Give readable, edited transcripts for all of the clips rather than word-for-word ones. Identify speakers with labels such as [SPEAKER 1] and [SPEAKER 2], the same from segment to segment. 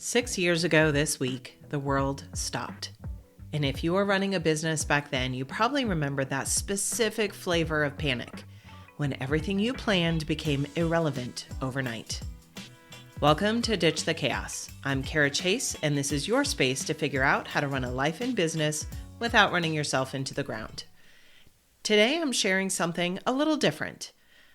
[SPEAKER 1] 6 years ago this week, the world stopped. And if you were running a business back then, you probably remember that specific flavor of panic when everything you planned became irrelevant overnight. Welcome to Ditch the Chaos. I'm Cara, Chace, and this is your space to figure out how to run a life and business without running yourself into the ground. Today, I'm sharing something a little different.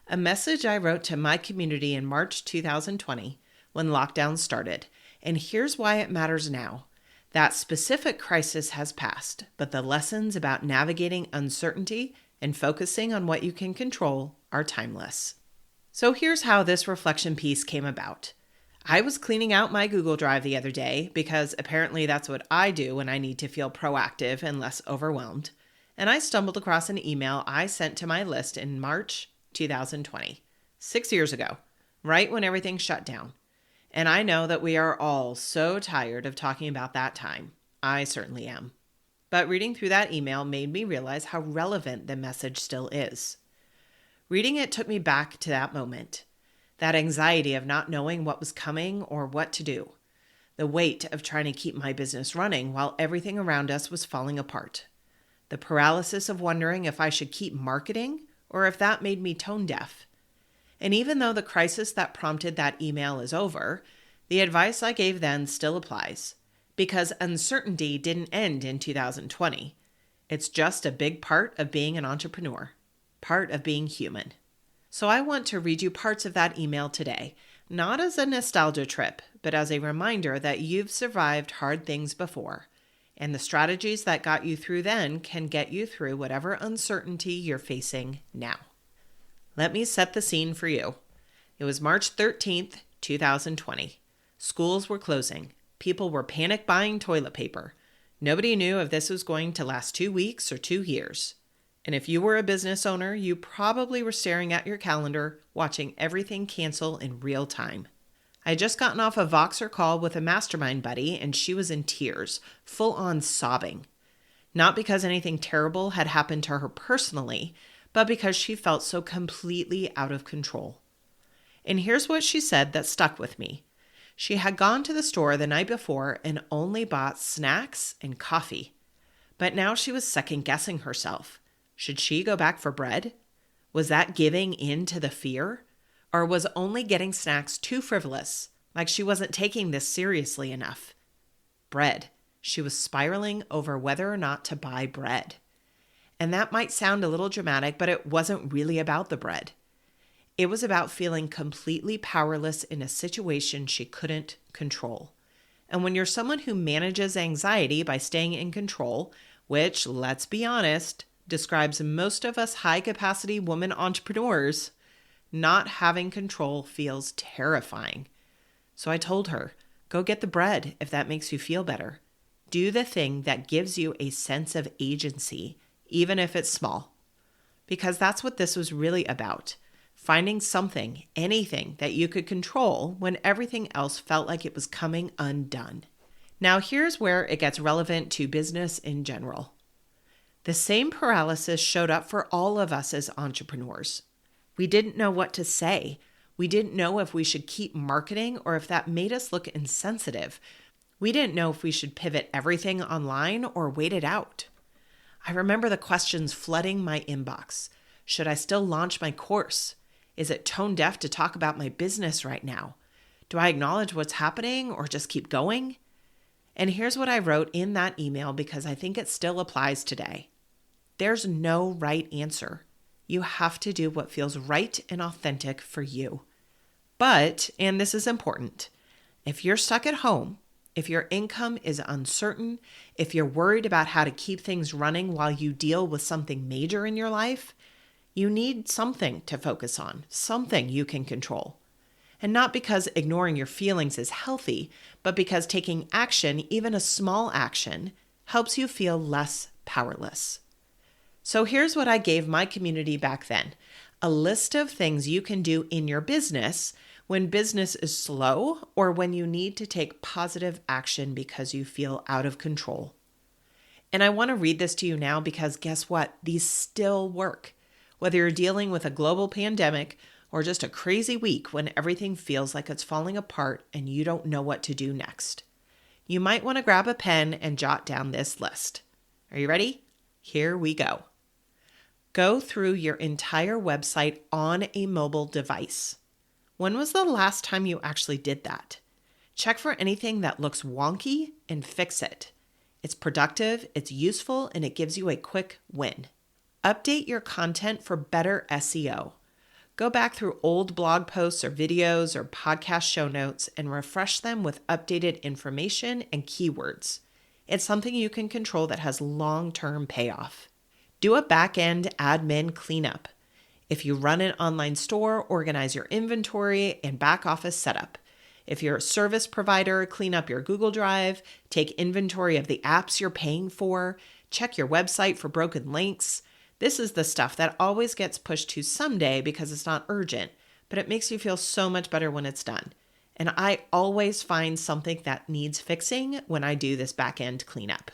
[SPEAKER 1] A message I wrote to my community in March 2020 when lockdown started. And here's why it matters now. That specific crisis has passed, but the lessons about navigating uncertainty and focusing on what you can control are timeless. So here's how this reflection piece came about. I was cleaning out my Google Drive the other day because apparently that's what I do when I need to feel proactive and less overwhelmed. And I stumbled across an email I sent to my list in March 2020, 6 years ago, right when everything shut down. And I know that we are all so tired of talking about that time. I certainly am. But reading through that email made me realize how relevant the message still is. Reading it took me back to that moment, that anxiety of not knowing what was coming or what to do, the weight of trying to keep my business running while everything around us was falling apart, the paralysis of wondering if I should keep marketing or if that made me tone deaf. And even though the crisis that prompted that email is over, the advice I gave then still applies, because uncertainty didn't end in 2020. It's just a big part of being an entrepreneur, part of being human. So I want to read you parts of that email today, not as a nostalgia trip, but as a reminder that you've survived hard things before, and the strategies that got you through then can get you through whatever uncertainty you're facing now. Let me set the scene for you. It was March 13th, 2020. Schools were closing. People were panic buying toilet paper. Nobody knew if this was going to last 2 weeks or 2 years. And if you were a business owner, you probably were staring at your calendar, watching everything cancel in real time. I had just gotten off a Voxer call with a mastermind buddy, and she was in tears, full on sobbing. Not because anything terrible had happened to her personally, but because she felt so completely out of control. And here's what she said that stuck with me. She had gone to the store the night before and only bought snacks and coffee. But now she was second-guessing herself. Should she go back for bread? Was that giving in to the fear? Or was only getting snacks too frivolous, like she wasn't taking this seriously enough? Bread. She was spiraling over whether or not to buy bread. And that might sound a little dramatic, but it wasn't really about the bread. It was about feeling completely powerless in a situation she couldn't control. And when you're someone who manages anxiety by staying in control, which, let's be honest, describes most of us high-capacity women entrepreneurs, not having control feels terrifying. So I told her, go get the bread if that makes you feel better. Do the thing that gives you a sense of agency, even if it's small. Because that's what this was really about. Finding something, anything that you could control when everything else felt like it was coming undone. Now here's where it gets relevant to business in general. The same paralysis showed up for all of us as entrepreneurs. We didn't know what to say. We didn't know if we should keep marketing or if that made us look insensitive. We didn't know if we should pivot everything online or wait it out. I remember the questions flooding my inbox. Should I still launch my course? Is it tone deaf to talk about my business right now? Do I acknowledge what's happening or just keep going? And here's what I wrote in that email because I think it still applies today. There's no right answer. You have to do what feels right and authentic for you. But, and this is important, if you're stuck at home, if your income is uncertain, if you're worried about how to keep things running while you deal with something major in your life, you need something to focus on, something you can control. And not because ignoring your feelings is healthy, but because taking action, even a small action, helps you feel less powerless. So here's what I gave my community back then, a list of things you can do in your business when business is slow or when you need to take positive action because you feel out of control. And I want to read this to you now because guess what? These still work. Whether you're dealing with a global pandemic or just a crazy week when everything feels like it's falling apart and you don't know what to do next. You might want to grab a pen and jot down this list. Are you ready? Here we go. Go through your entire website on a mobile device. When was the last time you actually did that? Check for anything that looks wonky and fix it. It's productive, it's useful, and it gives you a quick win. Update your content for better SEO. Go back through old blog posts or videos or podcast show notes and refresh them with updated information and keywords. It's something you can control that has long-term payoff. Do a backend admin cleanup. If you run an online store, organize your inventory and back office setup. If you're a service provider, clean up your Google Drive, take inventory of the apps you're paying for, check your website for broken links. This is the stuff that always gets pushed to someday because it's not urgent, but it makes you feel so much better when it's done. And I always find something that needs fixing when I do this back-end cleanup.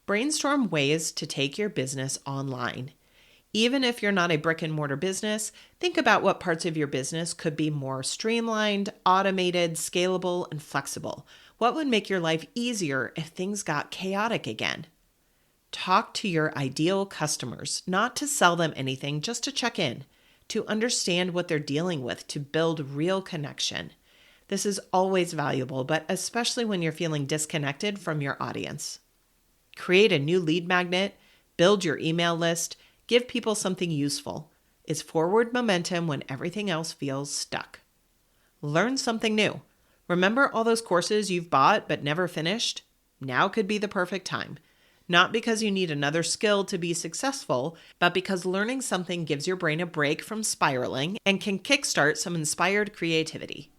[SPEAKER 1] Brainstorm ways to take your business online. Even if you're not a brick and mortar business, think about what parts of your business could be more streamlined, automated, scalable, and flexible. What would make your life easier if things got chaotic again? Talk to your ideal customers, not to sell them anything, just to check in, to understand what they're dealing with, to build real connection. This is always valuable, but especially when you're feeling disconnected from your audience. Create a new lead magnet, build your email list, give people something useful. It's forward momentum when everything else feels stuck. Learn something new. Remember all those courses you've bought but never finished? Now could be the perfect time. Not because you need another skill to be successful, but because learning something gives your brain a break from spiraling and can kickstart some inspired creativity.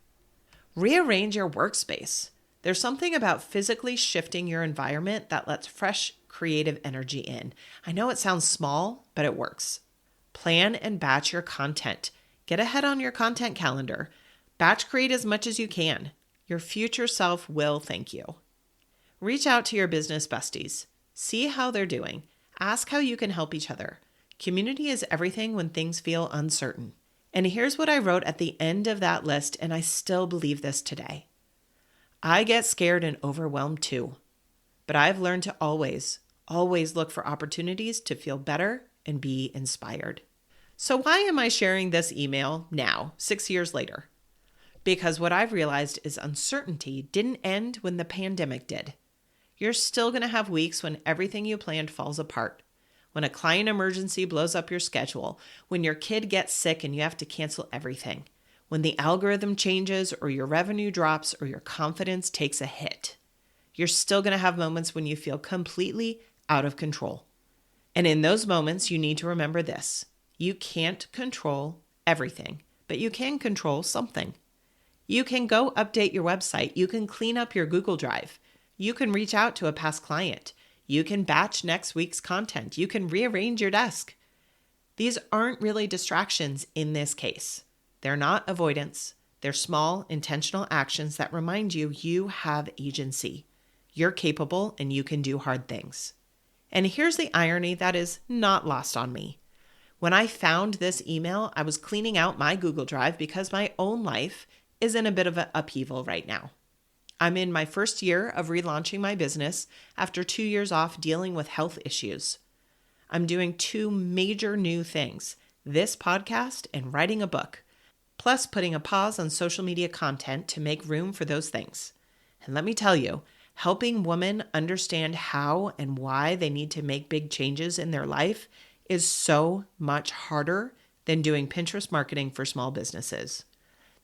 [SPEAKER 1] Rearrange your workspace. There's something about physically shifting your environment that lets fresh, creative energy in. I know it sounds small, but it works. Plan and batch your content. Get ahead on your content calendar. Batch create as much as you can. Your future self will thank you. Reach out to your business besties. See how they're doing. Ask how you can help each other. Community is everything when things feel uncertain. And here's what I wrote at the end of that list, and I still believe this today. I get scared and overwhelmed too, but I've learned to always look for opportunities to feel better and be inspired. So why am I sharing this email now, 6 years later? Because what I've realized is uncertainty didn't end when the pandemic did. You're still going to have weeks when everything you planned falls apart, when a client emergency blows up your schedule, when your kid gets sick and you have to cancel everything, when the algorithm changes or your revenue drops or your confidence takes a hit. You're still going to have moments when you feel completely out of control. And in those moments, you need to remember this. You can't control everything, but you can control something. You can go update your website. You can clean up your Google Drive. You can reach out to a past client. You can batch next week's content. You can rearrange your desk. These aren't really distractions in this case. They're not avoidance. They're small, intentional actions that remind you you have agency. You're capable and you can do hard things. And here's the irony that is not lost on me. When I found this email, I was cleaning out my Google Drive because my own life is in a bit of an upheaval right now. I'm in my first year of relaunching my business after 2 years off dealing with health issues. I'm doing 2 major new things, this podcast and writing a book, plus putting a pause on social media content to make room for those things. And let me tell you, helping women understand how and why they need to make big changes in their life is so much harder than doing Pinterest marketing for small businesses.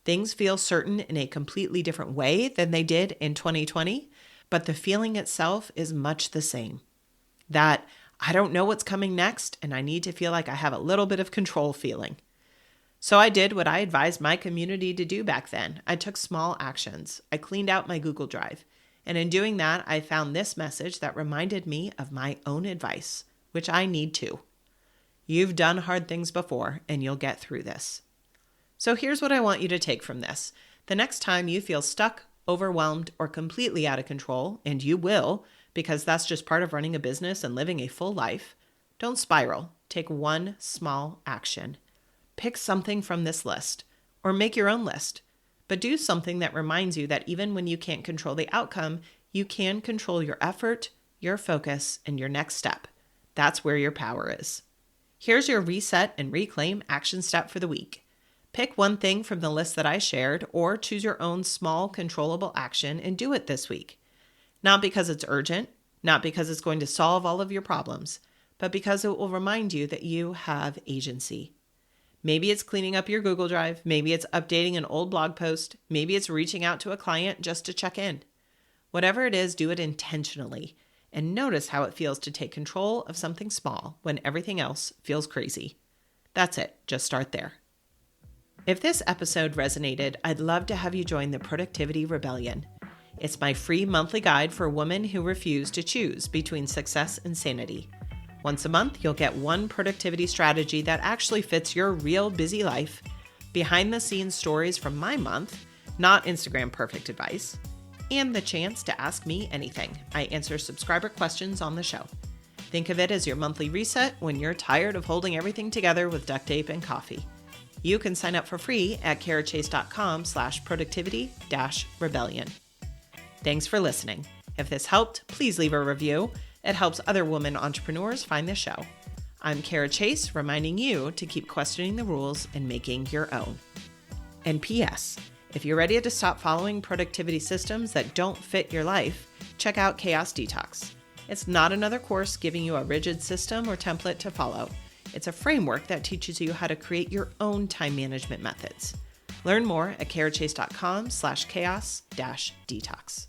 [SPEAKER 1] Things feel certain in a completely different way than they did in 2020, but the feeling itself is much the same. That I don't know what's coming next and I need to feel like I have a little bit of control feeling. So I did what I advised my community to do back then. I took small actions. I cleaned out my Google Drive. And in doing that, I found this message that reminded me of my own advice, which I need too. You've done hard things before and you'll get through this. So here's what I want you to take from this. The next time you feel stuck, overwhelmed, or completely out of control, and you will, because that's just part of running a business and living a full life, don't spiral. Take one small action. Pick something from this list, or make your own list. But do something that reminds you that even when you can't control the outcome, you can control your effort, your focus, and your next step. That's where your power is. Here's your reset and reclaim action step for the week. Pick one thing from the list that I shared, or choose your own small, controllable action and do it this week. Not because it's urgent, not because it's going to solve all of your problems, but because it will remind you that you have agency. Maybe it's cleaning up your Google Drive. Maybe it's updating an old blog post. Maybe it's reaching out to a client just to check in. Whatever it is, do it intentionally and notice how it feels to take control of something small when everything else feels crazy. That's it. Just start there. If this episode resonated, I'd love to have you join the Productivity Rebellion. It's my free monthly guide for women who refuse to choose between success and sanity. Once a month, you'll get one productivity strategy that actually fits your real busy life, behind-the-scenes stories from my month, not Instagram perfect advice, and the chance to ask me anything. I answer subscriber questions on the show. Think of it as your monthly reset when you're tired of holding everything together with duct tape and coffee. You can sign up for free at carachace.com/productivity-rebellion. Thanks for listening. If this helped, please leave a review. It helps other women entrepreneurs find the show. I'm Cara Chace, reminding you to keep questioning the rules and making your own. And P.S. If you're ready to stop following productivity systems that don't fit your life, check out Chaos Detox. It's not another course giving you a rigid system or template to follow. It's a framework that teaches you how to create your own time management methods. Learn more at carachace.com/chaos-detox.